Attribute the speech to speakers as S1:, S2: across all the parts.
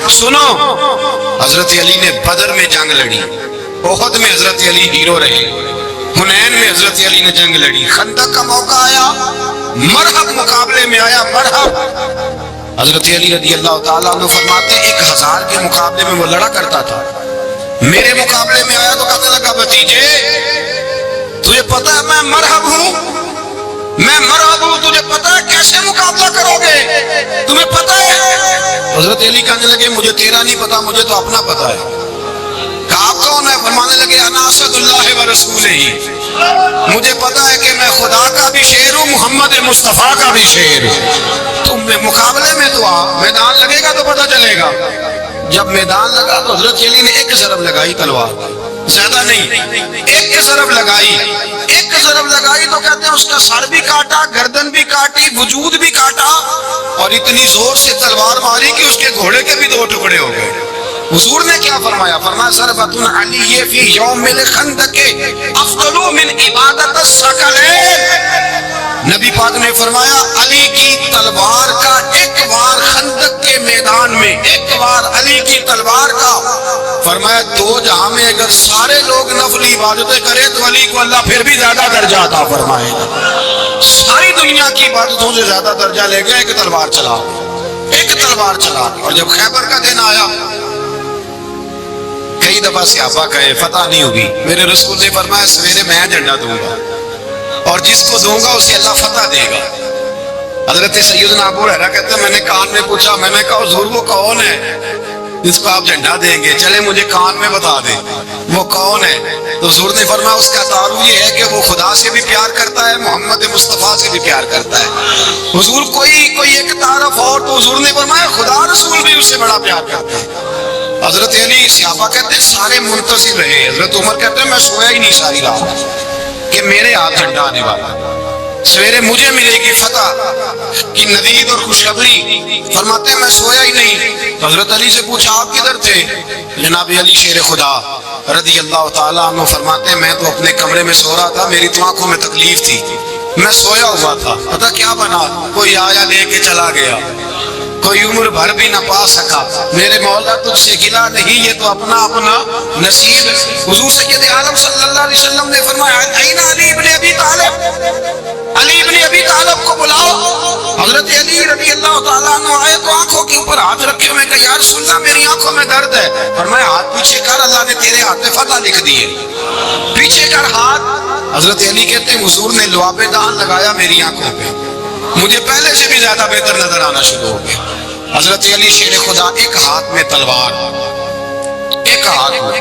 S1: سنو، حضرت علی نے بدر میں جنگ لڑی، احد میں حضرت علی ہیرو رہے، حنین میں حضرت علی نے جنگ لڑی، خندق کا موقع آیا، مرحب مقابلے میں آیا، مرحب۔ حضرت علی رضی اللہ تعالیٰ عنہ فرماتے 1000 کے مقابلے میں وہ لڑا کرتا تھا، میرے مقابلے میں آیا تو کہنے لگا بھتیجے تجھے پتا ہے میں مرحب ہوں، میں مرحب ہوں، تجھے پتا ہے کیسے مقابلہ کرو گے، تمہیں پتا ہے؟ حضرت علی کہنے لگے مجھے تیرا نہیں پتا، مجھے تو اپنا پتا ہے۔ کہا آپ کون ہے؟ فرمانے لگے انا اسد اللہ و رسول ہی، مجھے پتا ہے کہ میں خدا کا بھی شیر ہوں، محمد مصطفیٰ کا بھی شیر ہوں۔ تم مقابلے میں تو آ، میدان لگے گا تو پتہ چلے گا۔ جب میدان لگا تو حضرت علی نے ایک ضرب لگائی تلوار، زیادہ نہیں، ایک ضرب لگائی، ایک ضرب لگائی تو کہتے ہیں اس کا سر بھی کاٹا، گردن بھی کاٹی، وجود بھی کاٹا، اور اتنی زور سے تلوار ماری کہ اس کے گھوڑے کے بھی 2 ٹکڑے ہو گئے۔ حضور نے کیا فرمایا؟ فرمایا ضربۃ علی فی یوم الخندق افضل من عبادت الثقلین۔ نبی پاک نے فرمایا علی کی تلوار کا ایک بار خندق کے میدان میں، ایک بار علی کی تلوار کا، فرمایا 2 جہاں میں اگر سارے لوگ نفلی عبادتیں کریں تو علی کو اللہ پھر بھی زیادہ درجہ عطا فرمائے گا۔ ساری دنیا کی عبادتوں سے زیادہ درجہ لے گیا ایک تلوار چلا، ایک تلوار چلا۔ اور جب خیبر کا دن آیا، کئی دفعہ صحابہ کہے فتح نہیں ہوگی، میرے رسول نے فرمایا سویرے میں جھنڈا دوں گا اور جس کو دوں گا اسے اللہ فتح دے گا۔ حضرت سیدنا ابو ہریرہ کہتے ہیں میں نے کان میں پوچھا، میں نے کہا حضور وہ کون ہے جس کو آپ جھنڈا دیں گے؟ چلے مجھے کان میں بتا دیں وہ کون ہے۔ تو حضور نے فرمایا اس کا تعارف یہ ہے کہ وہ خدا سے بھی پیار کرتا ہے، محمد مصطفیٰ سے بھی پیار کرتا ہے۔ حضور کوئی ایک تعارف اور، تو حضور نے فرمایا خدا رسول بھی اس سے بڑا پیار کرتا ہے۔ حضرت علی، صحابہ کہتے ہیں سارے منتظر رہے، حضرت عمر کہتے ہیں میں سویا ہی نہیں ساری رات کہ میرے ہاتھ جھنڈا آنے والا، سویرے مجھے ملے گی فتح کی نوید اور خوشخبری۔ فرماتے ہیں میں سویا ہی نہیں۔ حضرت علی سے پوچھا آپ کدھر تھے؟ جناب علی شیر خدا رضی اللہ تعالیٰ عنہ فرماتے ہیں میں تو اپنے کمرے میں سو رہا تھا، میری تو آنکھوں میں تکلیف تھی، میں سویا ہوا تھا، پتہ کیا بنا؟ کوئی آیا لے کے چلا گیا، کوئی عمر بھر بھی نہ پا سکا۔ میرے مولا تجھ سے گلا نہیں، یہ تو اپنا اپنا نصیب۔ حضور سید عالم صلی اللہ علیہ وسلم نے فرمایا این علی ابن ابی طالب، علی ابن ابی طالب کو بلاؤ۔ حضرت علی رضی اللہ تعالیٰ عنہ آئے تو آنکھوں کے اوپر ہاتھ رکھے، میں کہا یا رسول اللہ میری آنکھوں میں درد ہے۔ فرمایا ہاتھ پیچھے کر، اللہ نے تیرے ہاتھ میں فتح لکھ دیے، پیچھے کر ہاتھ۔ حضرت علی کہتے ہیں حضور نے لعاب دہن لگایا میری آنکھوں پہ، مجھے پہلے سے بھی زیادہ بہتر نظر آنا شروع ہو گیا۔ حضرت علی شیر خدا ایک ہاتھ میں تلوار، ایک ہاتھ میں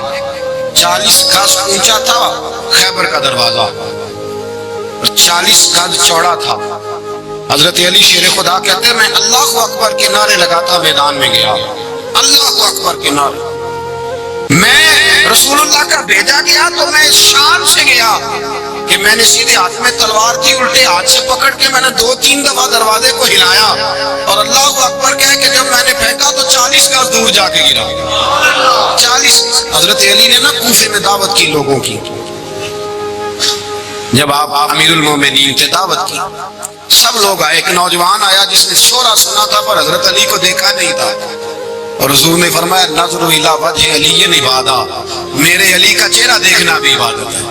S1: 40 گز اونچا تھا خیبر کا دروازہ، 40 گز چوڑا تھا۔ حضرت علی شیر خدا کہتے ہیں میں اللہ اکبر کے نعرے لگاتا میدان میں گیا، اللہ اکبر کے نعرے۔ میں رسول اللہ کا بھیجا گیا تو میں شان سے گیا کہ میں نے سیدھے ہاتھ میں تلوار تھی، الٹے ہاتھ سے پکڑ کے میں نے 2-3 دفعہ دروازے کو ہلایا اور اللہ اکبر کہہ کہ جب میں نے پھینکا تو 40 گز دور جا کے گرا، 40۔ حضرت علی نے نا کوفے میں دعوت کی لوگوں کی، جب آپ امیر المومنین تھے دعوت کی، سب لوگ آئے، ایک نوجوان آیا جس نے سورہ سنا تھا پر حضرت علی کو دیکھا نہیں تھا، اور حضور نے فرمایا نظر الی وجہ علی عبادت، میرے علی کا چہرہ دیکھنا بھی عبادت ہے۔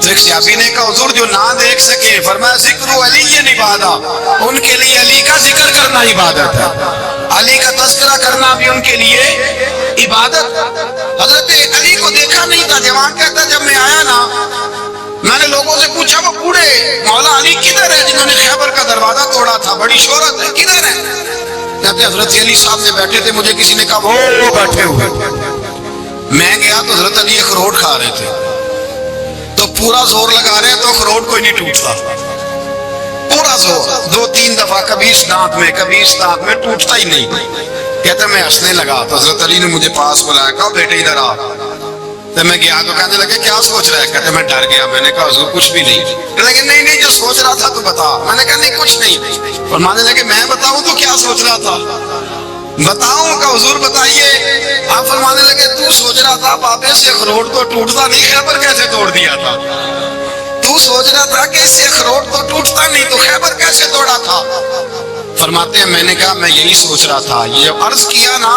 S1: تو ایک صحابی نے کہا حضور جو نہ دیکھ سکے، فرمایا ذکر علی عبادت، ان کے لیے علی کا ذکر کرنا عبادت ہے، علی کا تذکرہ کرنا بھی ان کے لیے عبادت۔ حضرت علی کو دیکھا نہیں تھا، جوان کہتا جب میں آیا نا میں نے لوگوں سے پوچھا وہ بوڑھے مولا علی کدھر ہے جنہوں نے خیبر کا دروازہ توڑا تھا، بڑی شہرت ہے، کدھر ہے؟ کہتے حضرت علی صاحب نے بیٹھے تھے، مجھے کسی نے کہا وہ بیٹھے ہوئے۔ میں گیا تو حضرت علی اخروٹ کھا رہے تھے، تو پورا زور لگا رہے ہیں تو اخروٹ کوئی نہیں ٹوٹتا، پورا زور 2-3 دفعہ، کبھی اس دانت میں کبھی اس دانت میں، ٹوٹتا ہی نہیں۔ کہتے میں ہنسنے لگا تو حضرت علی نے مجھے پاس بلایا، کہا بیٹے ادھر آ۔ تو میں گیا تو کہنے لگے کیا سوچ رہا ہے؟ کہتے میں ڈر گیا، میں نے کہا حضور کچھ بھی نہیں۔ کہنے لگے نہیں جو سوچ رہا تھا تو بتا۔ میں نے کہا نہیں کچھ نہیں۔ فرمانے لگے میں بتاؤں تو کیا سوچ رہا تھا؟ بتاؤں؟ کہ حضور بتائیے۔ آپ فرمانے لگے تو سوچ رہا تھا بابے سے اخروٹ تو ٹوٹتا نہیں، خیبر کیسے توڑ دیا تھا؟ تو سوچ رہا تھا کہ اس سے اخروٹ تو ٹوٹتا نہیں تو خیبر کیسے توڑا تھا؟ فرماتے ہیں میں نے کہا میں یہی سوچ رہا تھا. یہ جب عرض کیا نا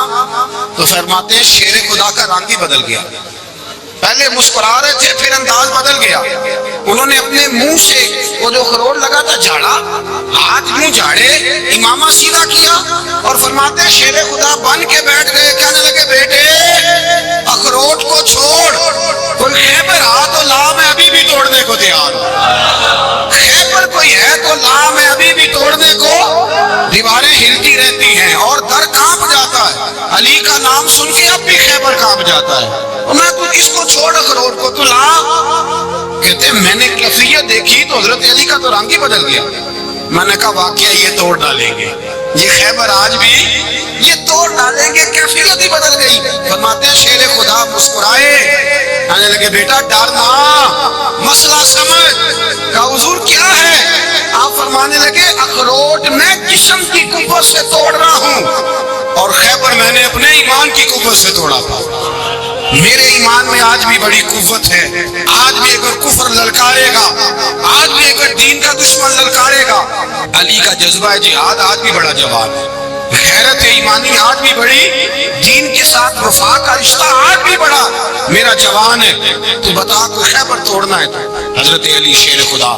S1: تو فرماتے ہیں شیر خدا کا رنگ ہی بدل گیا. پہلے مسکرا رہے تھے پھر انداز بدل گیا. انہوں نے اپنے منہ سے وہ جو اخروٹ لگا تھا جھاڑا, ہاتھ منہ جھاڑے, امامہ سیدھا کیا اور فرماتے ہیں شیر خدا بن کے بیٹھ گئے. کہنے لگے بیٹے اخروٹ کو چھوڑ, کوئی خیبر آ تو لا, میں ابھی بھی توڑنے کو تیار ہوں. خیبر کوئی ہے تو لا, میں ابھی بھی توڑنے کو. دیواریں ہلتی رہتی ہیں اور در کانپ جاتا ہے. علی کا نام سن کے اب بھی خیبر کانپ جاتا ہے. میں تو اس کو چھوڑ اخروٹ کو تو لا. کہتے ہیں میں نے کیفیت دیکھی تو حضرت علی کا تو رنگ ہی بدل گیا. میں نے کہا واقعہ یہ توڑ ڈالیں گے, یہ خیبر آج بھی یہ توڑ ڈالیں گے, کیفیت ہی بدل گئی. فرماتے ہیں شیر خدا مسکرائے, کہنے لگے بیٹا ڈرنا, مسئلہ سمجھ. کہا حضور کیا ہے؟ آپ فرمانے لگے اخروٹ میں جسم کی قوت سے توڑ رہا ہوں اور خیبر میں نے اپنے ایمان کی قوت سے توڑا تھا. میرے ایمان میں آج بھی بڑی قوت ہے. آج بھی اگر کفر للکارے گا, آج بھی اگر دین کا دشمن للکارے گا, علی کا جذبہ جہاد آج بھی بڑا جوان ہے. غیرت ایمانی آج بھی بڑی, دین کے ساتھ وفا کا رشتہ آج بھی بڑا میرا جوان ہے. تو بتا کوئی خیبر توڑنا ہے تو حضرت علی شیر خدا,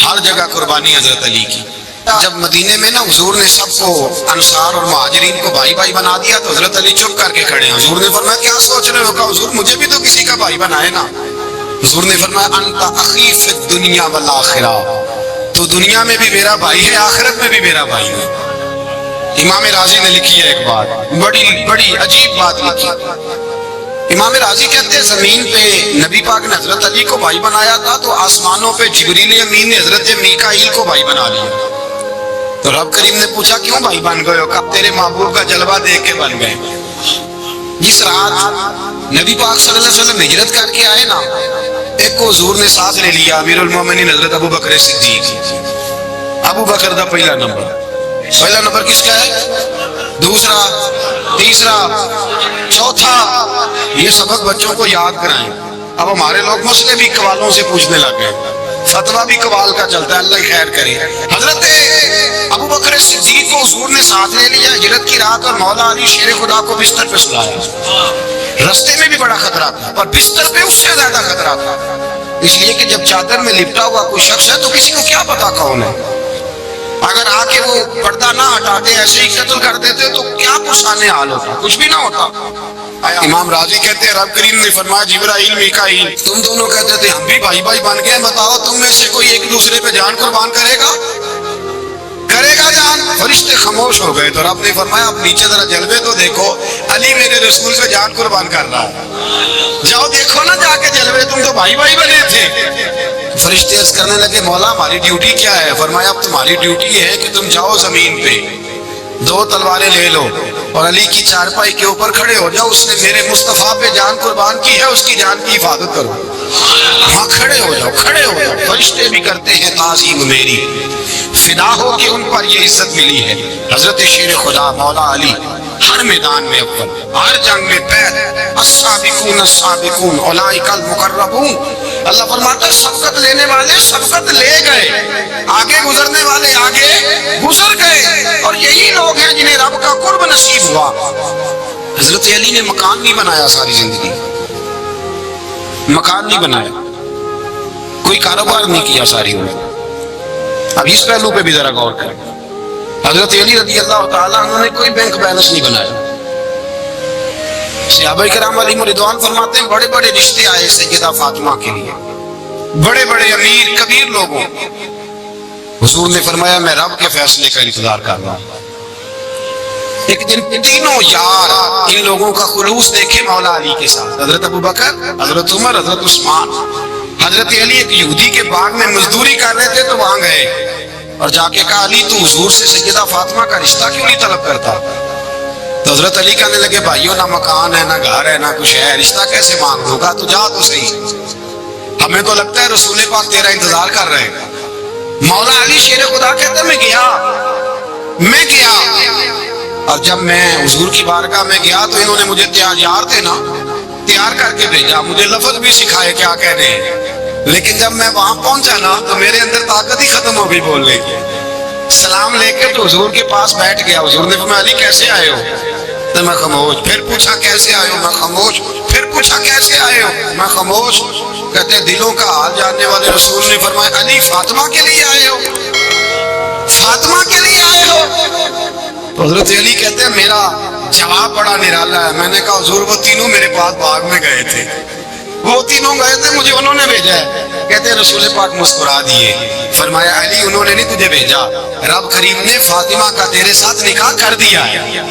S1: ہر جگہ قربانی حضرت علی کی. جب مدینے میں نا حضور نے سب کو انصار اور مہاجرین کو بھائی بھائی بنا دیا تو حضرت علی چپ کر کے کھڑے ہیں. حضور نے فرمایا کیا سوچ رہے ہو؟ کہا حضور مجھے بھی تو کسی کا بھائی بنائے نا. حضور نے فرمایا انت اخی فی الدنیا والآخرہ, تو دنیا میں بھی میرا بھائی ہے, آخرت میں بھی میرا بھائی ہے. امام راضی نے لکھی ہے ایک بات, بڑی بڑی عجیب بات لکھی. امام راضی کہتے ہیں زمین پہ نبی پاک نے حضرت علی کو بھائی بنایا تھا تو آسمانوں پہ جبریل امین نے حضرت میکائیل کو بھائی بنا لیا. تو رب کریم نے پوچھا کیوں بھائی بن گئے ہو؟ کہا تیرے محبوب کا جلوہ دیکھ کے بن گئے. جس رات نبی پاک صلی اللہ علیہ وسلم ہجرت کر کے آئے نا, ایک کو حضور نے ساتھ لے لیا, امیر المومنین حضرت ابو بکر صدیق. ابو بکر دا پہلا نمبر کس کا ہے؟ دوسرا, تیسرا, چوتھا. یہ سبق بچوں کو یاد کرائیں. اب ہمارے لوگ مسئلے بھی قوالوں سے پوچھنے لگ گئے, فتویٰ بھی قوال کا چلتا ہے, اللہ خیر کرے. حضرت ابو بکر صدیق کو حضور نے ساتھ لے لیا ہجرت کی رات, اور مولا علی شیر خدا کو بستر پہ سلایا. رستے میں بھی بڑا خطرہ تھا اور بستر پہ اس سے زیادہ خطرہ تھا, اس لیے کہ جب چادر میں لپٹا ہوا کوئی شخص ہے تو کسی کو کیا پتا کون ہے. اگر آ کے وہ پردہ نہ ہٹاتے ایسے ہی قتل کر دیتے تو کیا پشانے حال ہوتا, کچھ بھی نہ ہوتا. امام راضی کہتے ہیں رب کریم نے فرمایا جبرائیل میکائیل تم دونوں کہتے تھے ہم بھی بھائی بھائی بن گئے, بتاؤ تم میں سے کوئی ایک دوسرے پہ جان قربان کرے گا جان؟ فرشتے خاموش ہو گئے. تو رب نے فرمایا اب نیچے ذرا جلوے تو دیکھو, علی میرے رسول پہ جان قربان کر رہا ہے. جاؤ دیکھو نا جا کے جلوے, تم تو بھائی بھائی بنے تھے. فرشتے عرض کرنے لگے مولا ہماری ڈیوٹی کیا ہے؟ فرمایا اب تمہاری ڈیوٹی ہے کہ تم جاؤ زمین پہ 2 تلواریں لے لو اور علی کی چارپائی کے اوپر کھڑے ہو جاؤ. اس نے میرے مصطفیٰ پہ جان قربان کی ہے, اس کی جان کی حفاظت کرو. وہاں کھڑے ہو جاؤ. فرشتے بھی کرتے ہیں تعظیم میری, فدا ہو کہ ان پر یہ عزت ملی ہے. حضرت شیر خدا مولا علی ہر میدان میں اول, ہر جنگ میں پہل. السابقون السابقون اولئک المقربون. اللہ فرماتا ہے سبقت لینے والے سبقت لے گئے, آگے گزرنے والے آگے گزر گئے, اور یہی لوگ ہیں جنہیں رب کا قرب نصیب ہوا. حضرت علی نے مکان نہیں بنایا ساری زندگی, مکان نہیں بنایا, کوئی کاروبار نہیں کیا ساری عمر. اب اس پہلو پہ بھی ذرا غور کریں. حضرت علی رضی اللہ تعالیٰ عنہ نے کوئی بینک بیلنس نہیں بنایا. صحابہ کرام علیہم رضوان فرماتے ہیں بڑے بڑے رشتے آئے سیدہ فاطمہ کے لیے, بڑے بڑے امیر کبیر لوگوں. حضور نے فرمایا میں رب کے فیصلے کا انتظار کر رہا ہوں. ایک دن تینوں یار ان لوگوں کا خلوص دیکھے مولا علی کے ساتھ, حضرت ابو بکر, حضرت عمر, حضرت عثمان. حضرت علی ایک یہودی کے باغ میں مزدوری کر رہے تھے تو وہاں گئے اور جا کے کہا علی تو حضور سے سیدہ فاطمہ کا رشتہ کیوں نہیں طلب کرتا؟ تو حضرت علی کہنے لگے بھائیوں نہ مکان ہے نہ گھر ہے نہ کچھ ہے, رشتہ کیسے مانگ دوں گا, تو جا تو صحیح, ہمیں تو لگتا ہے رسول پاک تیرا انتظار کر رہے ہیں. مولا علی شیر خدا کہتے میں گیا اور جب میں حضور کی بارگاہ میں گیا تو انہوں نے مجھے تیار کر کے بھیجا, مجھے لفظ بھی سکھائے کیا کہنے ہیں, لیکن جب میں وہاں پہنچا نا تو میرے اندر طاقت ہی ختم ہو گئی بولنے کی. سلام لے کے تو حضور کے پاس بیٹھ گیا. حضور نے فرمایا علی کیسے آئے ہو؟ تو میں خاموش. پھر پوچھا کیسے آئے ہو؟ میں خاموش. پھر پوچھا کیسے آئے ہو؟ میں خاموش. کہتے ہیں دلوں کا حال جاننے والے رسول نے فرمایا علی فاطمہ کے لیے آئے ہو؟ فاطمہ کے لیے آئے ہو؟ تو حضرت علی کہتے ہیں میرا جواب بڑا نرالا ہے. میں نے کہا حضور وہ تینوں میرے پاس باغ میں گئے تھے, وہ تینوں گئے تھے, مجھے انہوں نے بھیجا ہے. کہتے ہیں رسول پاک مسکرا دیے, فرمایا علی انہوں نے نہیں تجھے بھیجا, رب کریم نے فاطمہ کا تیرے ساتھ نکاح کر دیا ہے,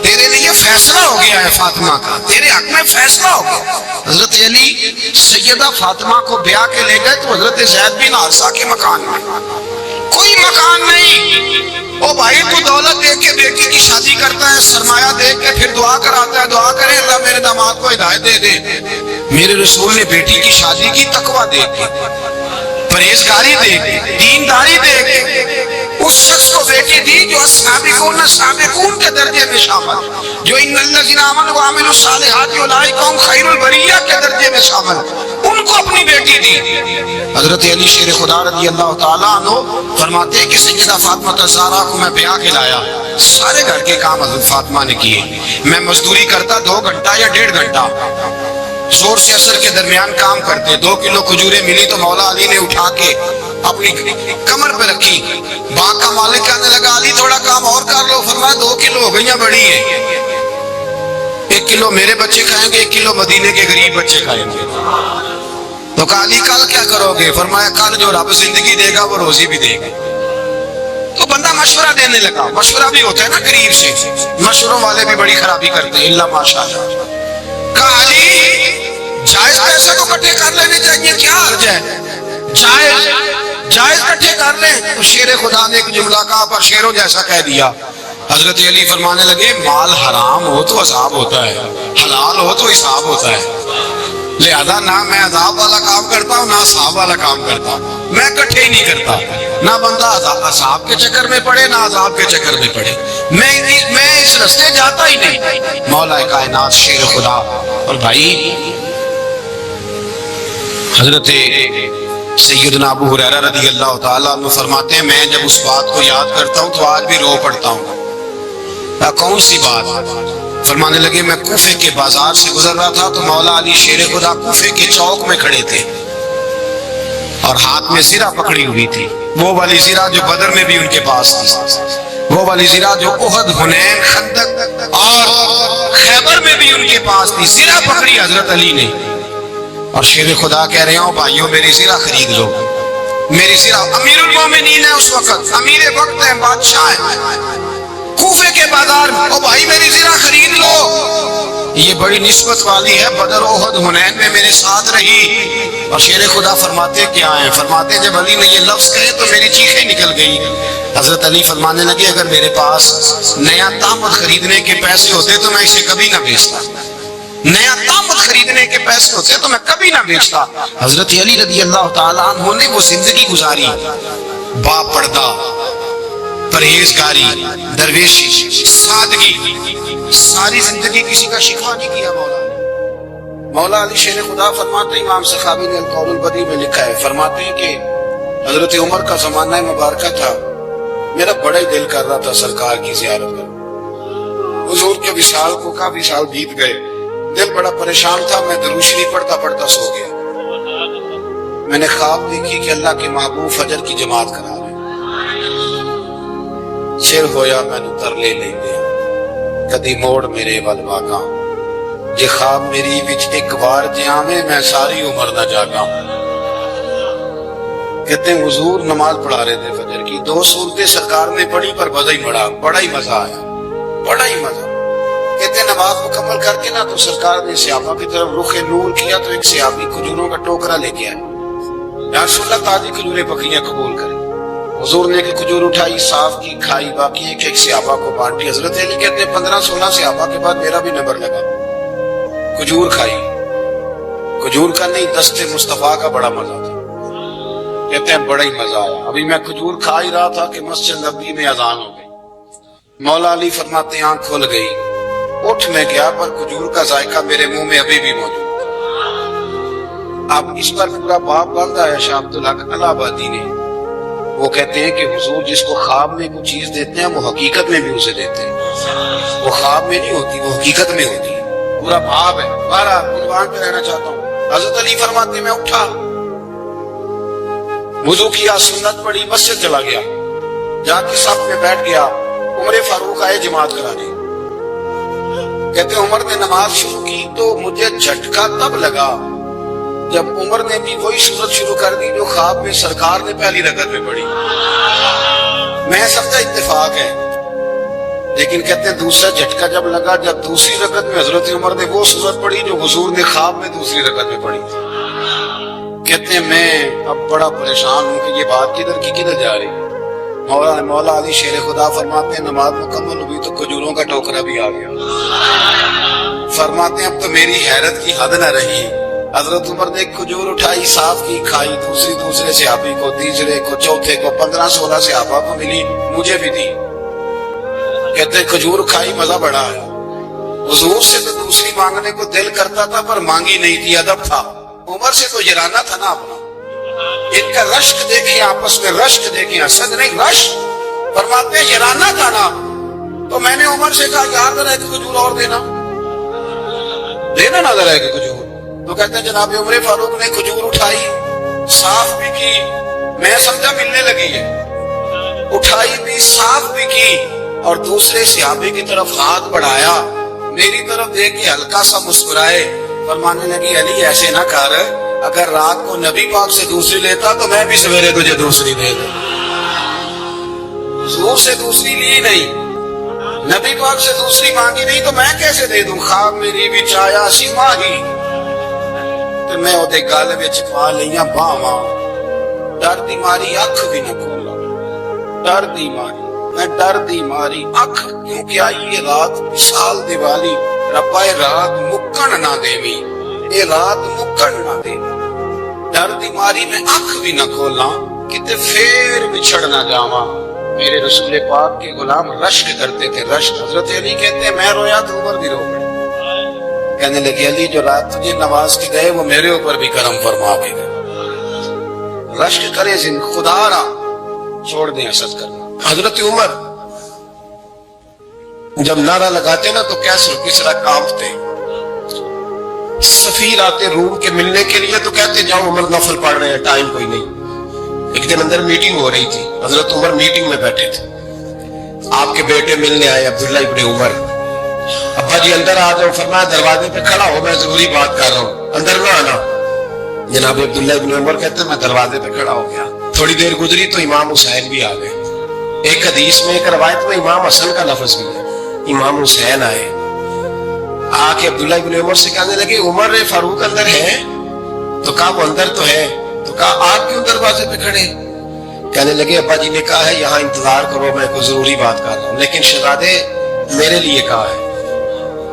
S1: تیرے لیے فیصلہ ہو گیا ہے فاطمہ کا, تیرے حق میں فیصلہ ہو گیا. حضرت علی سیدہ فاطمہ کو بیاہ کے لے گئے تو حضرت زید بن حارثہ کے مکان میں کوئی مکان نہیں. او بھائی تو دولت دے کے بیٹی کی شادی کرتا ہے, سرمایہ دے کے پھر دعا کراتا ہے, دعا کرے اللہ میرے داماد کو ہدایت دے دے. میرے رسول نے بیٹی کی شادی کی تقویٰ دے کے, پرہیزگاری دے کے, دینداری دے کے, اس شخص کو بیٹی دی جو سابقون کے درجے میں شامل, جو ان الذین آمنوا وعملوا الصالحات اولئک هم خیر البریہ کے درجے میں شامل, ان کو اپنی بیٹی دی. حضرت علی شیر خدا رضی اللہ تعالیٰ عنہ فرماتے ہیں کہ سیدہ فاطمہ الزہرا کو میں بیاہ کے لایا, سارے گھر کے کام حضرت فاطمہ نے کیے. میں مزدوری کرتا 2 گھنٹہ یا 1.5 گھنٹہ, زور سے اثر کے درمیان کام کرتے. 2 کلو کھجوریں ملی تو مولا علی نے اٹھا کے اپنی کمر پہ رکھی. باغ کا مالک کہنے لگا علی تھوڑا کام اور کر لو. فرمایا 2 کلو ہو گئیاں بڑی ہیں, 1 کلو میرے بچے کھائیں گے, 1 کلو مدینے کے غریب بچے کھائیں گے. تو کہا علی کل کیا کرو گے؟ فرمایا کل جو رب زندگی دے گا وہ روزی بھی دے گا. تو بندہ مشورہ دینے لگا. مشورہ بھی ہوتا ہے نا غریب سے, مشوروں والے بھی بڑی خرابی کرتے ہیں اللہ ماشاءاللہ. کہا علی جائز پیسے کو اکٹھے کر لینے چاہیے, کیا حرج ہے, جائز اکٹھے کر لیں. تو شیر خدا نے ایک جملہ کہا پر شیروں جیسا کہہ دیا. حضرت علی فرمانے لگے مال حرام ہو تو عذاب ہوتا ہے, حلال ہو تو حساب ہوتا ہے, لہذا نہ میں عذاب والا کام کرتا ہوں نہ حساب والا کام کرتا ہوں, میں اکٹھے ہی نہیں کرتا. نہ بندہ عذاب کے چکر میں پڑے نہ عذاب کے چکر میں پڑے, میں اس رستے جاتا ہی نہیں. مولا کائنات شیر خدا. اور بھائی حضرت سیدنا ابو ہریرہ رضی اللہ تعالیٰ عنہ فرماتے ہیں میں جب اس بات کو یاد کرتا ہوں تو آج بھی رو پڑتا ہوں. کون سی بات؟ فرمانے لگے میں کوفے کے بازار سے گزر رہا تھا تو مولا علی شیر خدا کوفے کے چوک میں کھڑے تھے اور ہاتھ میں زرہ پکڑی ہوئی تھی, وہ والی زرہ جو بدر میں بھی ان کے پاس تھی, وہ والی زرہ جو احد, حنین, خندق اور خیبر میں بھی ان کے پاس تھی. زرہ پکڑی حضرت علی نے اور شیر خدا کہہ رہے ہوں بھائیوں میری زرہ خرید لو. میری زرہ امیر المومنین ہے اس وقت, امیر وقت ہے, بادشاہ ہے, کوفے کے بازار میں, او بھائی میری زرہ خرید لو. یہ بڑی نسبت والی ہے, بدر احد حنین میں میرے ساتھ رہی. اور شیر خدا فرماتے کیا ہیں؟ فرماتے جب علی نے یہ لفظ کہے تو میری چیخیں نکل گئی. حضرت علی فرمانے لگے اگر میرے پاس نیا تامت خریدنے کے پیسے ہوتے تو میں اسے کبھی نہ بیچتا, نیا تامت خریدنے کے پیسے ہوتے تو میں کبھی نہ بیچتا. حضرت علی رضی اللہ تعالیٰ عنہ نے وہ زندگی گزاری, با پردہ, پرہیزگاری, درویشی, سادگی, ساری زندگی کسی کا شکوہ نہیں کیا. مولا علی شیر خدا فرماتے ہیں, امام سخاوی نے القول البدیع میں لکھا ہے, فرماتے ہیں کہ حضرت عمر کا زمانہ مبارکہ تھا, میرا بڑا ہی دل کر رہا تھا سرکار کی زیارت کرنے. حضور کے وصال کو کافی سال بیت گئے, دل بڑا پریشان تھا, میں درود شریف پڑھتا پڑھتا سو گیا. میں نے خواب دیکھی کہ اللہ کے محبوب فجر کی جماعت کرا رہے, چر ہویا میں نو ترلے لے دیا, کدی موڑ میرے ول واگاں, جے خواب میری وچ ایک بار جاویں میں ساری عمر نہ جاگاں. کہتے ہیں حضور نماز پڑھا رہے تھے فجر کی, 2 سورتیں سرکار نے پڑھی پر بڑا ہی مزہ آیا, بڑا ہی مزہ. کہتے ہیں نماز مکمل کر کے نا تو سرکار نے صحابہ کی طرف رخ نور کیا تو ایک صحابی کھجوروں کا ٹوکرا لے کے آیا, یا رسول اللہ تازی کھجوریں پکیاں قبول کریں. حضور نے ایک کھجور اٹھائی, صاف کی, کھائی, باقی ایک صحابہ کو بانٹی. حضرت علی کہتے ہیں 15-16 صحابہ کے بعد میرا بھی نمبر لگا, کھجور کھائی. کھجور کا نہیں, دست مصطفیٰ کا بڑا مزہ تھا. کہتے ہیں بڑا ہی مزہ آیا. ابھی میں کھجور کھا ہی رہا تھا کہ مسجد نبوی میں اذان ہو گئی. مولا علی فرماتے ہیں آنکھ کھل گئی, اٹھ میں گیا پر کھجور کا ذائقہ میرے منہ میں ابھی بھی موجود. اب اس پر پورا باب بند آیا شاہ عبدالحق الہ آبادی نے, وہ کہتے ہیں کہ حضور جس کو خواب میں کوئی چیز دیتے ہیں وہ حقیقت میں بھی اسے دیتے ہیں، وہ خواب میں نہیں ہوتی، وہ حقیقت میں ہوتی ہے، پورا بھاو ہے۔ بہرحال قربان پہ رہنا چاہتا ہوں، حضرت علی فرماتے ہیں میں اٹھا، وضو کیا، سنت پڑھی، مسجد چلا گیا، جا کے صف میں بیٹھ گیا، عمر فاروق آئے جماعت کرانے، کہتے ہیں عمر نے نماز شروع کی تو مجھے جھٹکا تب لگا جب عمر نے بھی وہی صورت شروع کر دی جو خواب میں سرکار نے پہلی رکعت میں پڑھی۔ میں سمجھا اتفاق ہے، لیکن کہتے ہیں دوسرا جھٹکا جب لگا جب دوسری رکعت میں حضرت عمر نے وہ صورت پڑھی جو حضور نے خواب میں دوسری رکعت میں پڑھی تھی۔ کہتے ہیں میں اب بڑا پریشان ہوں کہ یہ بات کدھر کی کدھر جا رہی۔ مولا علی شیر خدا فرماتے ہیں نماز مکمل ہوئی تو کھجوروں کا ٹوکرا بھی آ گیا۔ فرماتے ہیں اب تو میری حیرت کی حد نہ رہی، حضرت عمر نے ایک کھجور اٹھائی، صاف کی، کھائی، دوسرے صحابی کو، تیسرے کو، چوتھے کو، 15-16 صحابہ کو ملی، مجھے بھی دی۔ کہتے ہیں کھجور کھائی، مزہ بڑا آیا۔ حضور سے تو دوسری مانگنے کو دل کرتا تھا پر مانگی نہیں تھی، ادب تھا۔ عمر سے تو جرانا تھا نا اپنا۔ ان کا رشک دیکھیں، آپس میں رشک دیکھیں، حسد نہیں رشک۔ فرماتے ہیں جرانا تھا نا، تو میں نے عمر سے کہا یار ذرا ایک کھجور اور دینا نا ذرا ایک کھجور۔ تو کہتے ہیں جناب عمر فاروق نے کھجور اٹھائی، صاف بھی کی، میں سمجھا ملنے لگی ہے، اٹھائی بھی، صاف بھی کی، اور دوسرے صحابی کی طرف ہاتھ بڑھایا، میری طرف دیکھ کے ہلکا سا مسکرائے، فرمانے لگی علی ایسے نہ کر، اگر رات کو نبی پاک سے دوسری لیتا تو میں بھی سویرے تجھے دوسری دے دوں۔ حضور سے دوسری لی نہیں، نبی پاک سے دوسری مانگی نہیں تو میں کیسے دے دوں؟ خواب میری بھی چایا سی ماہی، تو میں وہ گل وچ پا لئیاں باواں، ڈر دی ماری اکھ بھی نہ کھولا، ڈر دی ماری، میں ڈر دی ماری اکھ، کیونکہ آئی یہ رات وصال دیوالی، ربا اے رات مکن نہ دیوی، اے رات مکن نہ دیوی، ڈر دی ماری میں اکھ بھی نہ کھولا، کتے پھر بچھڑ نہ جاواں۔ میرے رسول پاک کے غلام رشک کرتے تھے، رشک۔ حضرت علی کہتے ہیں میں رویا تو عمر بھی رو پڑے، کہنے لگے علی جو رات تجھے نواز کے گئے وہ میرے اوپر بھی کرم فرما کے گئے۔ رشک کرے خدا را، چھوڑ دیں حسد کرنا۔ حضرت عمر جب نعرہ لگاتے نا تو کیسر کسرا کانپتے، سفیر آتے روم کے ملنے کے لیے تو کہتے جاؤ عمر نفل پڑھ رہے ہیں، ٹائم کوئی نہیں۔ ایک دن اندر میٹنگ ہو رہی تھی، حضرت عمر میٹنگ میں بیٹھے تھے، آپ کے بیٹے ملنے آئے عبداللہ ابن عمر، ابا جی اندر آ جاؤ، فرمایا دروازے پہ کھڑا ہو میں ضروری بات کر رہا ہوں، اندر نہ آنا۔ جناب عبداللہ ابن عمر کہتے ہیں میں دروازے پہ کھڑا ہو گیا، تھوڑی دیر گزری تو امام حسین بھی آ گئے۔ ایک حدیث میں ایک روایت میں امام حسن کا لفظ بھی ہے، امام حسین آئے، آ کے عبداللہ ابن عمر سے کہنے لگے عمر فاروق اندر ہے؟ تو کہا وہ اندر تو ہے۔ تو کہا آپ کیوں دروازے پہ کھڑے؟ کہنے لگے ابا جی نے کہا ہے یہاں انتظار کرو، میں کوئی ضروری بات کر رہا ہوں، لیکن شہزادے میرے لیے کہا ہے،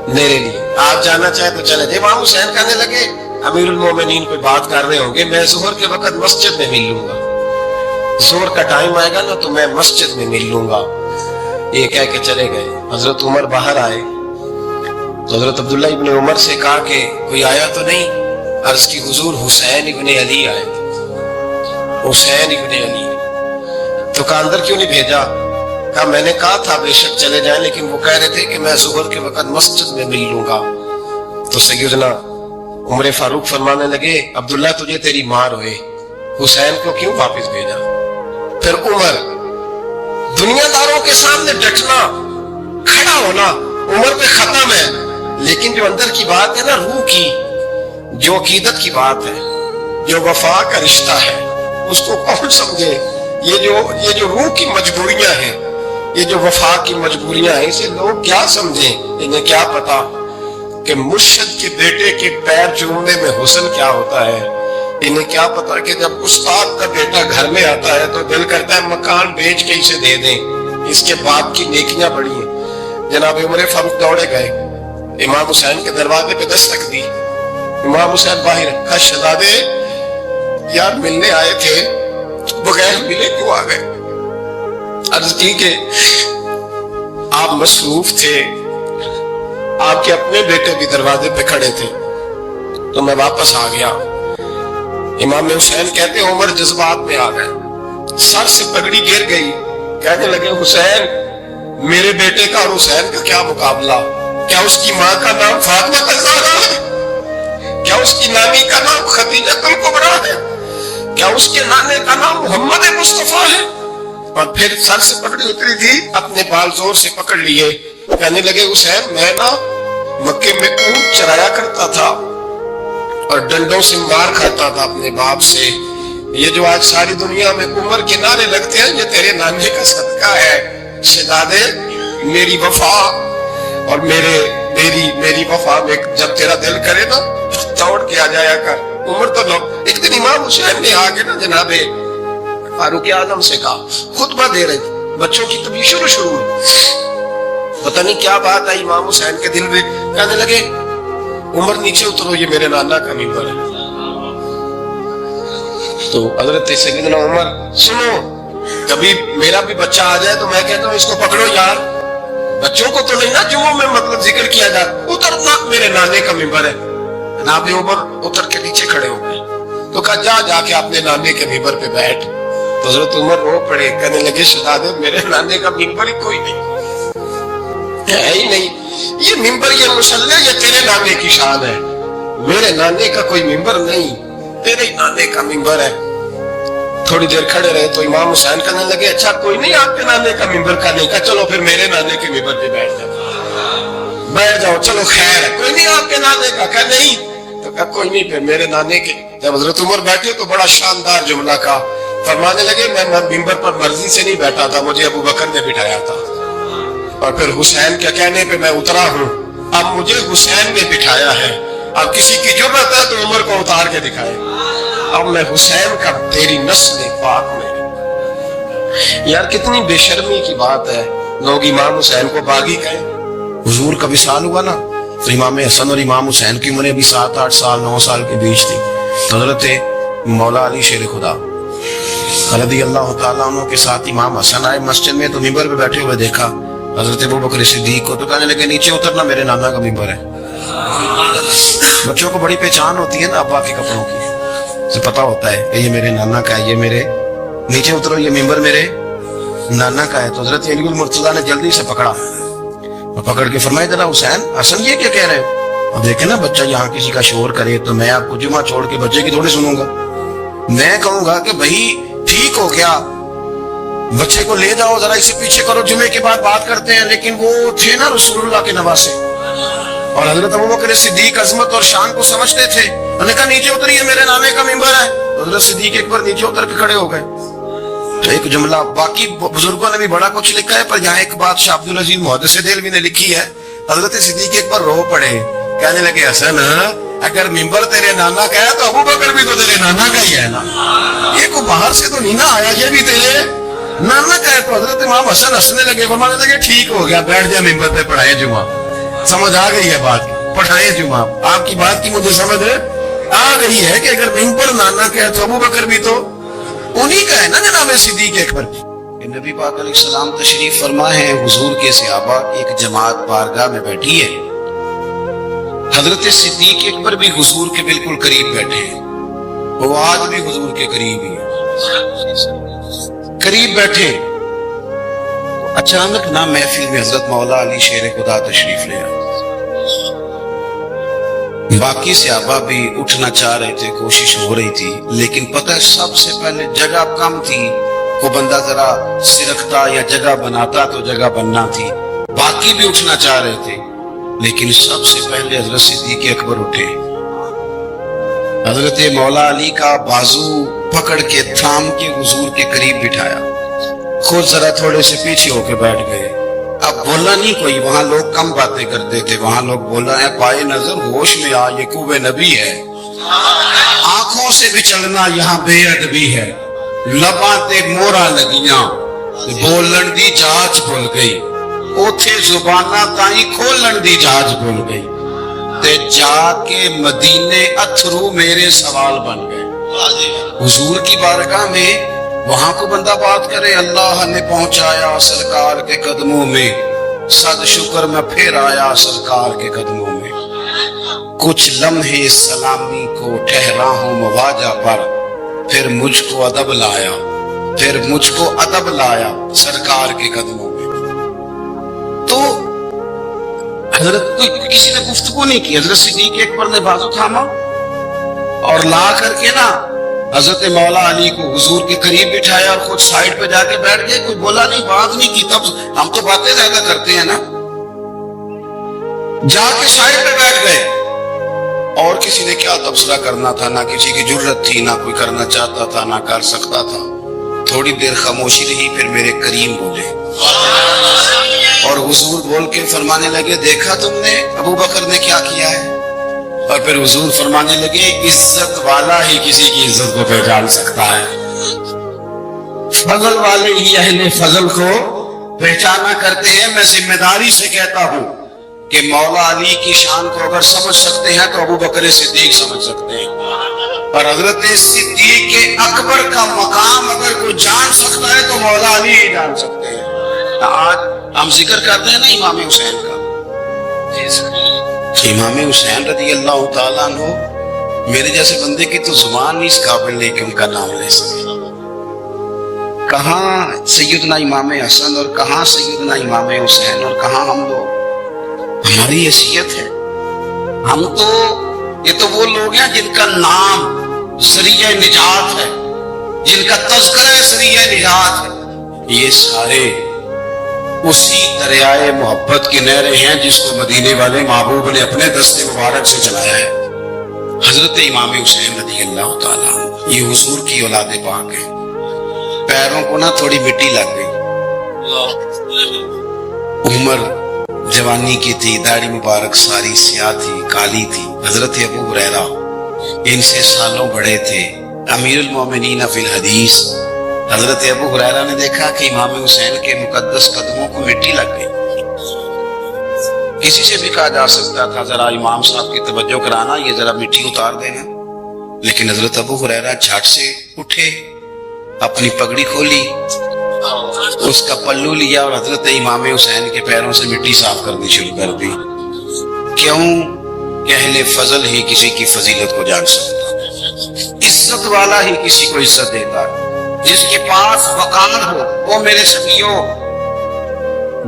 S1: میرے لیے، آپ جانا چاہے تو چلے جائے۔ امام حسین کہنے لگے امیر المومنین کوئی بات کر رہے ہوں گے، میں ظہر کے وقت مسجد میں مل لوں گا، ظہر کا ٹائم آئے گا نا تو میں مسجد میں مل لوں گا۔ یہ کہہ کے چلے گئے۔ حضرت عمر باہر آئے تو حضرت عبداللہ ابن عمر سے کہا کہ کوئی آیا تو نہیں؟ عرض کی حضور حسین ابن علی آئے، حسین ابن علی۔ تو کہا اندر کیوں نہیں بھیجا؟ کہا میں نے کہا تھا بے شک چلے جائیں، لیکن وہ کہہ رہے تھے کہ میں ظہر کے وقت مسجد میں مل لوں گا۔ تو سیدنا عمر فاروق فرمانے لگے عبداللہ تجھے تیری ماں روئے، حسین کو کیوں واپس بھیجا؟ پھر عمر دنیا داروں کے سامنے ڈٹنا، کھڑا ہونا عمر پہ ختم ہے، لیکن جو اندر کی بات ہے نا، روح کی، جو عقیدت کی بات ہے، جو وفا کا رشتہ ہے، اس کو کون سمجھے؟ یہ جو روح کی مجبوریاں ہیں، یہ جو وفا کی مجبوریاں ہیں، اسے لوگ کیا سمجھیں؟ انہیں کیا پتا کہ مرشد کے بیٹے کے پیر چومنے میں حسن کیا ہوتا ہے؟ انہیں کیا پتا کہ جب استاد کا بیٹا گھر میں آتا ہے تو دل کرتا ہے مکان بیچ کے اسے دے دیں، اس کے باپ کی نیکیاں بڑی ہیں۔ جناب عمر فاروق دوڑے گئے، امام حسین کے دروازے پہ دستک دی، امام حسین باہر، کہا شہزادے یار ملنے آئے تھے، بغیر ملے کیوں آ گئے؟ عرض کی کہ آپ مصروف تھے، آپ کے اپنے بیٹے بھی دروازے پہ کھڑے تھے تو میں واپس آ گیا۔ امام حسین کہتے عمر جذبات میں آ گئے،
S2: سر سے پگڑی گر گئی. کہنے لگے حسین میرے بیٹے کا اور حسین کا کیا مقابلہ؟ کیا اس کی ماں کا نام فاطمہ الزہرا ہے؟ کیا اس کی نانی کا نام خدیجہ الکبریٰ ہے؟ کیا اس کے نانے کا نام محمد مصطفیٰ ہے؟ اور پھر سر سے پکڑی اتری تھی, اپنے بال زور سے پکڑ لیے. کہنے لگے حسین میں نا مکے میں اونٹ چرایا کرتا تھا اور ڈنڈوں سے مار کھاتا تھا اپنے باپ سے. یہ جو آج ساری دنیا میں عمر کے نعرے لگتے ہیں یہ تیرے نانے کا صدقہ ہے. شہزادے میری وفا اور میری وفا میں جب تیرا دل کرے نا دوڑ کے آ جایا کر. عمر تو لو. ایک دن امام حسین نے آگے نا جناب فاروق اعظم سے کہا, خطبہ دے رہے تھے, بچوں کی طبیعت شروع میں پتہ نہیں کیا بات آئی امام حسین کے دل میں. کہنے لگے عمر نیچے اترو, یہ میرے نانا کا ممبر ہے. تو حضرت سیدنا عمر سنو, کبھی میرا بھی بچہ آ جائے تو میں کہتا ہوں اس کو پکڑو یار. بچوں کو تو نہیں نا جو میں مطلب ذکر کیا جاتا, اترنا میرے نانے کا ممبر ہے. جناب عمر اتر کے نیچے کھڑے ہو گئے. تو کہا جا کے اپنے نانے کے ممبر پہ بیٹھ. تو حضرت عمر رو پڑے, کہنے لگے شہزادے میرے نانے کا ممبر ہی کوئی نہیں ہے ہی نہیں. یہ ممبر یہ مسلح یہ تیرے نانے کی شان ہے. میرے نانے کا کوئی ممبر نہیں, تیرے نانے کا ممبر ہے. تھوڑی دیر کھڑے رہے تو امام حسین کہنے لگے اچھا کوئی نہیں آپ کے نانے کا ممبر کا نہیں. کہا چلو پھر میرے نانے کے ممبر پہ بیٹھ جاؤ. چلو خیر ہے, کوئی نہیں آپ کے نانے کا. کہا نہیں. تو کہا کوئی نہیں پھر میرے نانے کے. جب حضرت عمر بیٹھے تو بڑا شاندار جملہ کہا, فرمانے لگے میں ممبر پر مرضی سے نہیں بیٹھا تھا, مجھے ابو بکر نے بٹھایا تھا. اور پھر حسین کے کہنے پہ میں اترا ہوں, اب مجھے حسین نے بٹھایا ہے. اب کسی کی جرأت ہے تو عمر کو اتار کے دکھائے. اب میں حسین کا تیری نسل پاک میں. یار کتنی بے شرمی کی بات ہے, لوگ امام حسین کو باغی کہیں. حضور کا وصال ہوا نا تو امام حسن اور امام حسین کی عمریں بھی 7-8 سال 9 سال کے بیچ تھی. حضرت مولا علی شیر خدا رضی اللہ تعالیٰ عنہ کے ساتھ امام حسن آئے مسجد میں, تو ممبر پہ بیٹھے ہوئے دیکھا حضرت ابوبکر صدیق کو. تو کہنے لگے نیچے اترنا میرے نانا کا ممبر ہے. بچوں کو بڑی پہچان ہوتی ہے نا ابا کے کپڑوں کی, سے پتا ہوتا ہے کہ یہ میرے نانا کا ہے, یہ میرے نیچے اترو یہ ممبر میرے نانا کا ہے. تو حضرت علی المرتضیٰ نے جلدی سے پکڑا اور پکڑ کے فرمایا ذرا حسین حسن یہ کیا کہہ رہے ہو؟ اب دیکھیں نا بچہ یہاں کسی کا شور کرے تو میں آپ کو جمعہ چھوڑ کے بچے کی تھوڑی سنوں گا. میں کہوں گا کہ بھائی ٹھیک ہو گیا بچے کو لے جاؤ ذرا اسے پیچھے کرو, جمعے کے بعد بات کرتے ہیں. لیکن وہ تھے نا رسول اللہ کے نواسے, اور حضرت ابوبکر صدیق عظمت اور شان کو سمجھتے تھے. انہوں نے کہا نیچے اتریے میرے نانے کا ممبر ہے. حضرت صدیق ایک بار نیچے اتر کے کھڑے ہو گئے. تو ایک جملہ, باقی بزرگوں نے بھی بڑا کچھ لکھا ہے, پر یہاں ایک بات شاہ عبد العزیز محدث دہلوی نے لکھی ہے. حضرت صدیق ایک بار رو پڑے, کہنے لگے حسن اگر ممبر تیرے نانا کا ہے تو ابوبکر بھی تو تیرے نانا کا ہی ہے نا, یہ کو باہر سے تو نہیں نا آیا, یہ بھی تیرے نانا کا ہے. تو حضرت امام حسن ہنسنے لگے, فرمانے لگے ٹھیک ہو گیا بیٹھ جائے ممبر پہ پڑھائے جمعہ. سمجھ آ گئی ہے بات, پڑھائے جمعہ. آپ کی بات کی مجھے سمجھ آ گئی ہے کہ اگر ممبر نانا کا ہے تو ابوبکر بھی تو انہی کا ہے نا جناب صدیق اکبر. نبی پاک علیہ السلام تشریف فرما ہے, حضور کے صحابہ کی ایک جماعت بارگاہ میں بیٹھی ہے. حضرت صدیق اکبر بھی حضور کے بالکل قریب بیٹھے ہیں, وہ آج بھی حضور کے قریب ہی قریب بیٹھے. اچانک نہ محفل میں حضرت مولا علی شیر خدا تشریف لے آئے. باقی صحابہ بھی اٹھنا چاہ رہے تھے, کوشش ہو رہی تھی, لیکن پتہ سب سے پہلے جگہ کم تھی. کو بندہ ذرا سرکتا یا جگہ بناتا تو جگہ بننا تھی. باقی بھی اٹھنا چاہ رہے تھے, لیکن سب سے پہلے حضرت صدیق اکبر اٹھے. حضرت مولا علی کا بازو پکڑ کے تھام کے حضور کے قریب بٹھایا, خود ذرا تھوڑے سے پیچھے ہو کے بیٹھ گئے. اب بولا نہیں کوئی, وہاں لوگ کم باتیں کرتے تھے, وہاں لوگ بولا ہے پائے نظر ہوش میں آ یہ کوبے نبی ہے. آنکھوں سے بھی چلنا یہاں بے ادبی ہے. لباں تے مورا لگیاں بولن دی جاچ بھول گئی, اوتھے زباناں تائیں کھولن دی جاچ بھول گئی. تے جا کے مدینے اتھرو میرے سوال بن گئے. حضور کی بارگاہ میں وہاں کو بندہ بات کرے, اللہ نے پہنچایا سرکار کے قدموں میں, صد شکر میں پھر آیا سرکار کے قدموں میں. کچھ لمحے سلامی کو ٹھہرا ہوں مواجہ پر, پھر مجھ کو ادب لایا
S1: پھر مجھ کو ادب لایا سرکار کے قدموں میں. تو حضرت کسی نے گفتگو نہیں کی. حضرت صدیق اکبر نے بازو تھاما اور لا کر کے نا حضرت مولا علی کو حضور کے قریب بٹھایا اور خود سائڈ پہ جا کے بیٹھ گئے. کوئی بولا نہیں, بات نہیں کی. تب ہم تو باتیں زیادہ کرتے ہیں نا. جا کے سائڈ پہ بیٹھ گئے. اور کسی نے کیا تبصرہ کرنا تھا, نہ کسی کی جرت تھی, نہ کوئی کرنا چاہتا تھا, نہ کر سکتا تھا. تھوڑی دیر خاموشی رہی, پھر میرے کریم بولے اور حضور بول کے فرمانے لگے, دیکھا تم نے ابو بکر نے کیا کیا ہے. اور پھر حضور فرمانے لگے, عزت والا ہی کسی کی عزت کو پہچان سکتا ہے. فضل والے ہی اہل فضل کو پہچانا کرتے ہیں. میں ذمہ داری سے کہتا ہوں کہ مولا علی کی شان کو اگر سمجھ سکتے ہیں تو ابو بکر صدیق سمجھ سکتے ہیں. اور حضرت صدیق اکبر کا مقام اگر کوئی جان سکتا ہے تو مولا علی ہی جان سکتے ہیں. آج ہم ذکر کرتے ہیں نا امام حسین کا. امام حسین رضی اللہ تعالیٰ عنہ, میرے جیسے بندے کی تو زبان نہیں اس قابل نہیں کہ ان کا نام لے سکے. کہاں سیدنا امام حسن اور کہاں سیدنا امام حسین اور کہاں ہم لوگ. ہماری حیثیت ہے, ہم تو یہ تو وہ لوگ ہیں جن کا نام ذریعہ نجات ہے, جن کا تذکرہ ذریعہ نجات ہے. یہ سارے اسی دریائے محبت کی نہریں ہیں جس کو مدینے والے محبوب نے اپنے دست مبارک سے چلایا ہے. حضرت امام حسین رضی اللہ تعالیٰ یہ حضور کی اولاد پاک ہے. پیروں کو نہ تھوڑی مٹی لگ گئی. عمر جوانی کی تھی, داڑھی مبارک ساری سیاہ تھی, کالی تھی. حضرت ابو ہریرہ ان سے سالوں بڑے تھے, امیر المومنین فی الحدیث. حضرت ابو ہریرہ نے دیکھا کہ امام حسین کے مقدس قدموں کو مٹی لگ گئی. کسی سے بھی کہا جا سکتا تھا ذرا امام صاحب کی توجہ کرانا, یہ ذرا مٹی اتار دینا. لیکن حضرت ابو ہریرہ جھٹ سے اٹھے, اپنی پگڑی کھولی, اس کا پلو لیا اور حضرت امام حسین کے پیروں سے مٹی صاف کرنی شروع کر دی. کیوں کہ اہل فضل ہی کسی کی فضیلت کو جان سکتا, عزت والا ہی کسی کو عزت دیتا ہے. جس کے پاس وقار ہو وہ میرے سنگیوں,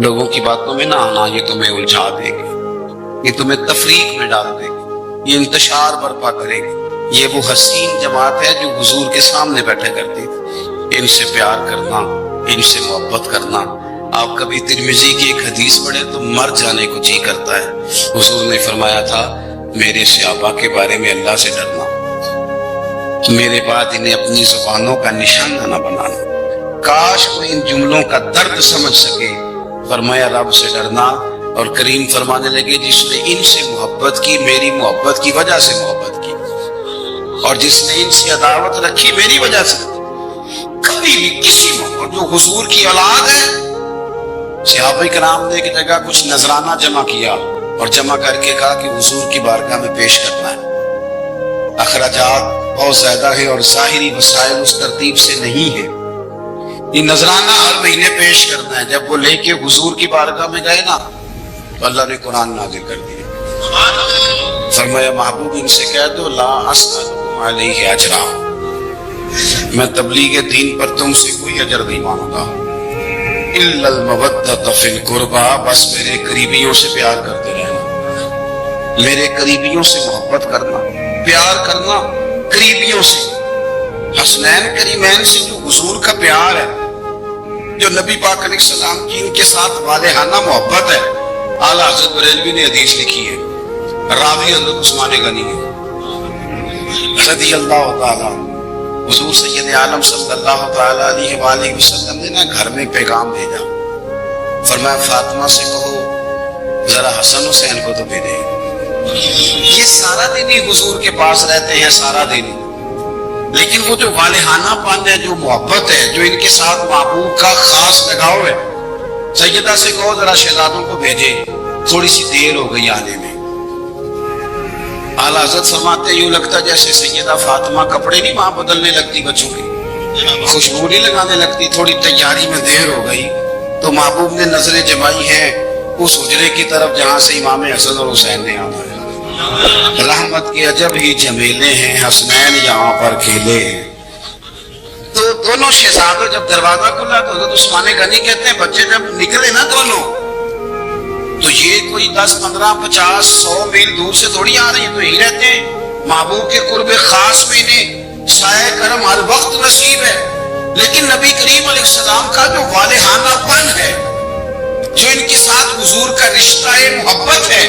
S1: لوگوں کی باتوں میں نہ آنا, یہ تمہیں الجھا دے گی, یہ تمہیں تفریق میں ڈال دے گی, یہ انتشار برپا کرے گی. یہ وہ حسین جماعت ہے جو حضور کے سامنے بیٹھے کرتی تھی. ان سے پیار کرنا, ان سے محبت کرنا. آپ کبھی ترمذی کی ایک حدیث پڑھیں تو مر جانے کو جی کرتا ہے. حضور نے فرمایا تھا, میرے صحابہ کے بارے میں اللہ سے ڈرنا, میرے بعد انہیں اپنی زبانوں کا نشانہ نہ بنانا. کاش کوئی ان جملوں کا درد سمجھ سکے. فرمایا رب سے ڈرنا, اور کریم فرمانے لگے جس نے ان سے محبت کی میری محبت کی وجہ سے محبت کی, اور جس نے ان سے عداوت رکھی میری وجہ سے. کبھی بھی کسی جو حضور کی اولاد ہے, صحابہ کرام نے ایک جگہ کچھ نذرانہ جمع کیا اور جمع کر کے کہا کہ حضور کی بارگاہ میں پیش کرنا ہے. اخراجات بہت زیادہ ہے اور ظاہری وسائل اس ترتیب سے نہیں ہے. یہ نذرانہ ہر مہینے پیش کرنا ہے. جب وہ لے کے حضور کی بارگاہ میں گئے نا تو اللہ نے قرآن نازل کر دیا. فرمایا محبوب ان سے کہہ دو لا اسألکم علیہ اجرا, میں تبلیغ دین پر تم سے کوئی اجر نہیں مانگتا. الا المودۃ فی القربى, بس میرے قریبیوں سے پیار کرتے رہنا, میرے قریبیوں سے محبت کرنا, پیار کرنا قریبیوں سے. حسنین کریمین سے جو حضور کا پیار ہے, جو نبی پاک علیہ السلام کی ان کے ساتھ والہانہ محبت ہے. اعلیٰ حضرت بریلوی نے حدیث لکھی ہے, راوی حضرت عثمان غنی ہے رضی اللہ تعالیٰ. حضور سید عالم صلی اللہ تعالیٰ علیہ وآلہ وسلم نے نا گھر میں پیغام بھیجا. فرمایا فاطمہ سے کہو ذرا حسن حسین کو تو بھیجے. یہ سارا دن ہی حضور کے پاس رہتے ہیں, سارا دن, لیکن وہ جو والہانہ پن ہے, جو محبت ہے, جو ان کے ساتھ محبوب کا خاص لگاؤ ہے. سیدہ سے کہو ذرا شہزادوں کو بھیجے, تھوڑی سی دیر ہو گئی آنے میں. اعلیٰ حضرت فرماتے یوں لگتا جیسے سیدہ فاطمہ کپڑے نہیں وہاں بدلنے لگتی بچوں کی, خوشبو نہیں لگانے لگتی, تھوڑی تیاری میں دیر ہو گئی تو محبوب نے نظریں جمائی ہیں اس حجرے کی طرف جہاں سے امام حسن اور حسین نے آنا ہے. رحمت کے عجب ہی جمیلے ہیں, حسنین یہاں پر کھیلے ہیں. تو دونوں شہزادوں جب دروازہ کھلا تو حضرت عثمان غنی کہتے ہیں بچے جب نکلے نا دونوں تو یہ کوئی 10 15 50 100 میل دور سے تھوڑی آ رہی ہیں، تو یہی رہتے ہیں محبوب کے قرب خاص میں انہیں سایہ کرم ہر وقت نصیب ہے. لیکن نبی کریم علیہ السلام کا جو والہانہ پن ہے، جو ان کے ساتھ حضور کا رشتہ محبت ہے،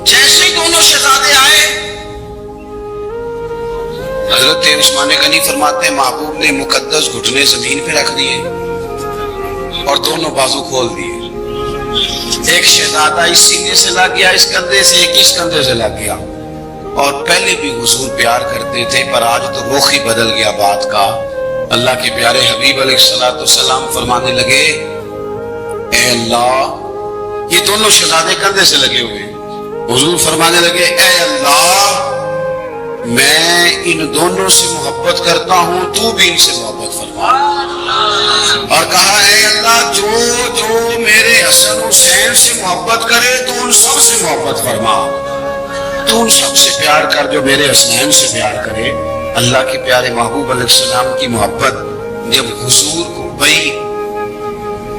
S1: جیسے ہی دونوں شہزادے آئے حضرت عثمان غنی فرماتے ہیں محبوب نے مقدس گھٹنے زمین پہ رکھ دیے اور دونوں بازو کھول دیے. ایک شہزادہ اس سینے سے لگ گیا اس کندھے سے، ایک اس کندھے سے لگ گیا. اور پہلے بھی حضور پیار کرتے تھے پر آج تو رخ ہی بدل گیا بات کا. اللہ کے پیارے حبیب علیہ السلام فرمانے لگے اے اللہ، یہ دونوں شہزادے کندھے سے لگے ہوئے، حضور فرمانے لگے اے اللہ میں ان دونوں سے محبت کرتا ہوں، تو بھی ان سے محبت فرما. اور کہا اے اللہ جو جو میرے حسن حسین سے محبت کرے تو ان سب سے محبت فرما، تو ان سب سے پیار کر جو میرے حسنین سے پیار کرے. اللہ کے پیارے محبوب علیہ السلام کی محبت جب حضور کو بھئی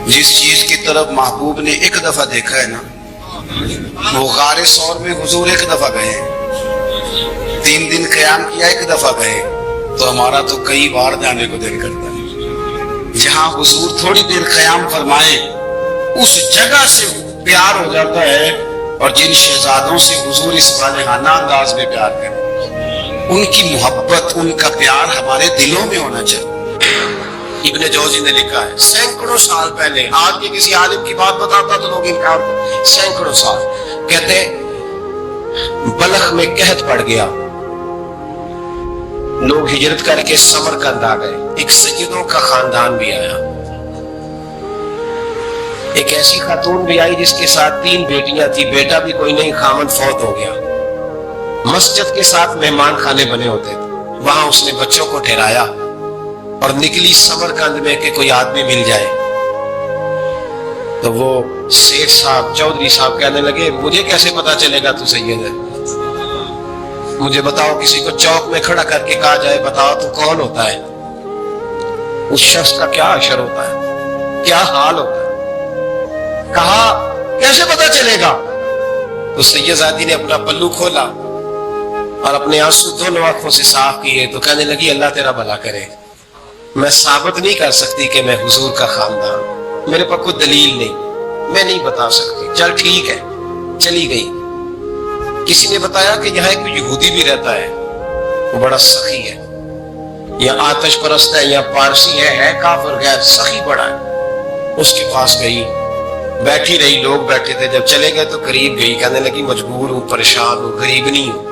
S1: جس چیز کی طرف محبوب نے ایک دفعہ دیکھا ہے نا، وہ غار ثور میں حضور ایک دفعہ گئے، 3 دن قیام کیا ایک دفعہ گئے، تو ہمارا تو کئی بار جانے کو دل کرتا ہے. جہاں حضور تھوڑی دیر قیام فرمائے اس جگہ سے پیار ہو جاتا ہے. اور جن شہزادوں سے حضور اس والہانہ انداز میں پیار کریں، ان کی محبت ان کا پیار ہمارے دلوں میں ہونا چاہیے. ابن جوزی نے لکھا ہے سینکڑوں سال پہلے، آج کے کسی عالم کی بات بتاتا تو لوگ انکار کرتے، سینکڑوں سال کہتے بلخ میں قحط پڑ گیا، لوگ ہجرت کر کے سمرقند آ گئے، ایک سیدوں کا خاندان بھی آیا، ایک ایسی خاتون بھی آئی جس کے ساتھ 3 بیٹیاں تھی، بیٹا بھی کوئی نہیں، خامد فوت ہو گیا. مسجد کے ساتھ مہمان خانے بنے ہوتے تھے، وہاں اس نے بچوں کو ٹھہرایا اور نکلی سمرقند میں کہ کوئی آدمی مل جائے. تو وہ سیٹھ صاحب چودھری صاحب کہنے لگے مجھے کیسے پتا چلے گا تو سید ہے، مجھے بتاؤ، کسی کو چوک میں کھڑا کر کے کہا جائے بتاؤ تو کون ہوتا ہے، اس شخص کا کیا اشر ہوتا ہے، کیا حال ہوتا ہے. کہا کیسے پتا چلے گا؟ تو سید زادی نے اپنا پلو کھولا اور اپنے آنسو دونوں آنکھوں سے صاف کیے تو کہنے لگی اللہ تیرا بھلا کرے، میں ثابت نہیں کر سکتی کہ میں حضور کا خاندان، میرے پاس کوئی دلیل نہیں، میں نہیں بتا سکتی. چل ٹھیک ہے، چلی گئی. کسی نے بتایا کہ یہاں ایک یہودی بھی رہتا ہے، وہ بڑا سخی ہے، یا آتش پرست ہے، یا پارسی ہے کافر غیر، سخی بڑا ہے. اس کے پاس گئی، بیٹھی رہی، لوگ بیٹھے تھے، جب چلے گئے تو قریب گئی، کہنے لگی مجبور ہوں، پریشان ہوں، غریب نہیں ہوں.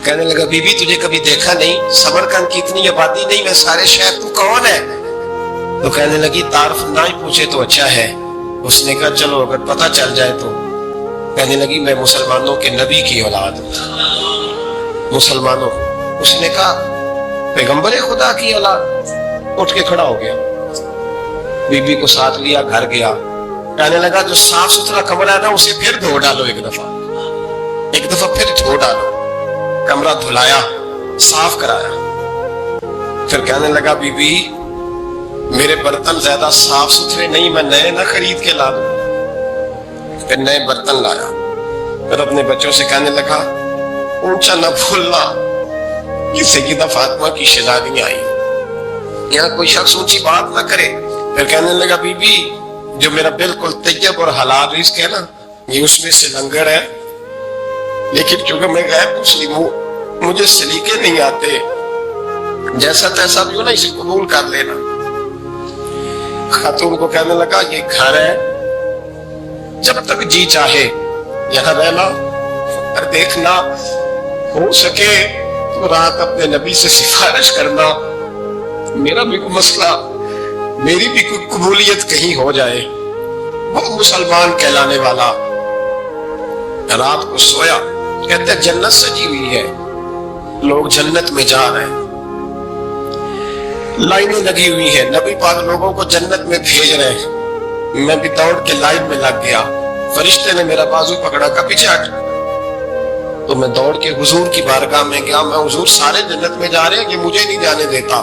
S1: کہنے لگا بی بی تجھے کبھی دیکھا نہیں، سمرقند کی اتنی آبادی نہیں، میں سارے شہر، تو کون ہے؟ تو کہنے لگی تعارف نہ ہی پوچھے تو اچھا ہے. اس نے کہا چلو اگر پتہ چل جائے تو. کہنے لگی میں مسلمانوں کے نبی کی اولاد ہوں. مسلمانوں؟ اس نے کہا پیغمبر خدا کی اولاد. اٹھ کے کھڑا ہو گیا، بی بی کو ساتھ لیا، گھر گیا. کہنے لگا جو صاف ستھرا کمرہ ہے نا اسے پھر دھو ڈالو، ایک دفعہ پھر دھو ڈالو. کمرہ دھلایا، صاف کرایا. پھر کہنے لگا بی بی میرے برتن زیادہ صاف ستھرے نہیں، میں نئے نہ خرید کے لا دوں. پھر نئے برتن لایا. پھر اپنے بچوں سے کہنے لگا اونچا نہ بھولنا کہ سیدہ فاطمہ کی شہزادیاں آئی، یہاں کوئی شخص اونچی بات نہ کرے. پھر کہنے لگا بی بی جو میرا بالکل طیب اور حلال رزق ہے نا، یہ اس میں سے لنگر ہے، لیکن چونکہ میں غیر مسلم ہوں مجھے سلیقے نہیں آتے، جیسا تیسا بھی ہو نا اسے قبول کر لینا. خاتون کو کہنے لگا یہ گھر ہے، جب تک جی چاہے یہاں رہنا، اور دیکھنا ہو سکے تو رات اپنے نبی سے سفارش کرنا، میرا بھی کوئی مسئلہ، میری بھی کوئی قبولیت کہیں ہو جائے. وہ مسلمان کہلانے والا رات کو سویا، کہتے ہیں جنت سجی ہوئی ہے، لوگ جنت میں جا رہے ہیں، لائنیں لگی ہوئی ہیں، نبی پاک لوگوں کو جنت میں بھیج رہے ہیں. میں بھی دوڑ کے لائن میں لگ گیا، فرشتے نے میرا بازو پکڑا کہ پیچھے ہٹ. تو میں دوڑ کے حضور کی بارگاہ میں گیا، میں حضور سارے جنت میں جا رہے ہیں، یہ مجھے نہیں جانے دیتا.